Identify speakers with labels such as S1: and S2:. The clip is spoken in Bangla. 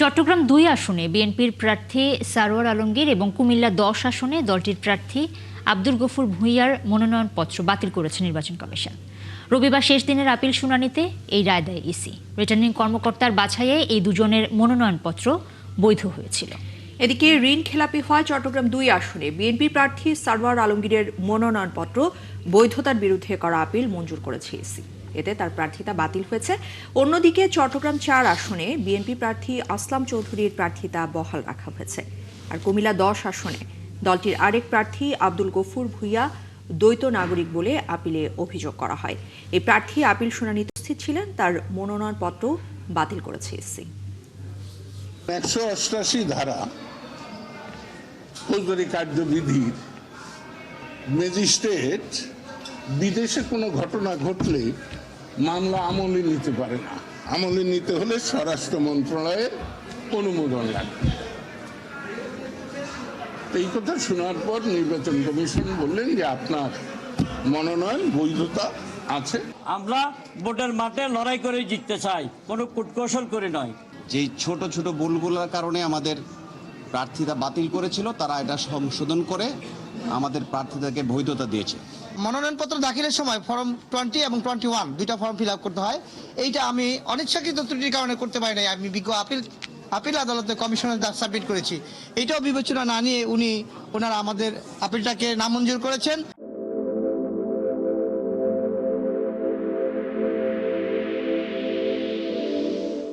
S1: চট্টগ্রাম ২ আসনে বিএনপির প্রার্থী সারোয়ার আলমগীর এবং কুমিল্লা ১০ আসনে দলটির প্রার্থী আব্দুল গফুর ভূঁইয়ার মনোনয়নপত্র বাতিল করেছে নির্বাচন কমিশন। রবিবার শেষ দিনের আপিল শুনানিতে এই রায় দেয় ইসি। রিটার্নিং কর্মকর্তার বাছাইয়ে এই দুজনের মনোনয়নপত্র বৈধ হয়েছিল।
S2: এদিকে ঋণ খেলাপি হয় চট্টগ্রাম ২ আসনে বিএনপি প্রার্থী সারোয়ার আলমগীরের মনোনয়নপত্র বৈধতার বিরুদ্ধে করা আপিল মঞ্জুর করেছে ইসি। এতে তার প্রার্থিতা বাতিল হয়েছে। অন্যদিকে চট্টগ্রাম ৪ আসনে বিএনপি প্রার্থী আসলাম চৌধুরীর প্রার্থিতা বহাল রাখা হয়েছে। আর কুমিল্লা ১০ আসনে দলটির আরেক প্রার্থী আব্দুল গফুর ভূঁইয়া দ্বৈত নাগরিক বলে আপিলে অভিযোগ করা হয়। এই প্রার্থী আপিল শুনানিতে উপস্থিত ছিলেন, তার মনোনয়নপত্র বাতিল করেছে ইসি।
S3: ১৮৮ ধারা ফৌজদারি কার্যবিধির ম্যাজিস্ট্রেট বিদেশে কোনো ঘটনা ঘটলে মামলা আমলে নিতে পারে না। আমলে নিতে হলে স্বরাষ্ট্র মন্ত্রণালয়ের অনুমোদন লাগবে। এই কথা শোনার পর নির্বাচন কমিশন বললেন যে আপনার মনোনয়ন বৈধতা আছে।
S4: আমরা ভোটের মাঠে লড়াই করে জিততে চাই, কোনো কূটকৌশল করে নয়।
S5: যেই ছোট ছোট ভুলগুলোর কারণে আমাদের প্রার্থিতা বাতিল করেছিল, তারা এটা সংশোধন করে আমাদের প্রার্থিতাকে বৈধতা দিয়েছে।
S6: মনোনয়নপত্র দাখিলের সময় ফর্ম 20 এবং 21 দুইটা ফর্ম ফিল আপ করতে হয়। এইটা আমি অনিচ্ছাকৃত ত্রুটির কারণে করতে পারি নাই। আমি বিজ্ঞ আপিল আদালতে কমিশনের সাবমিট করেছি। এইটাও বিবেচনা না নিয়ে ওনারা আমাদের আপিলটাকে নামঞ্জুর করেছেন।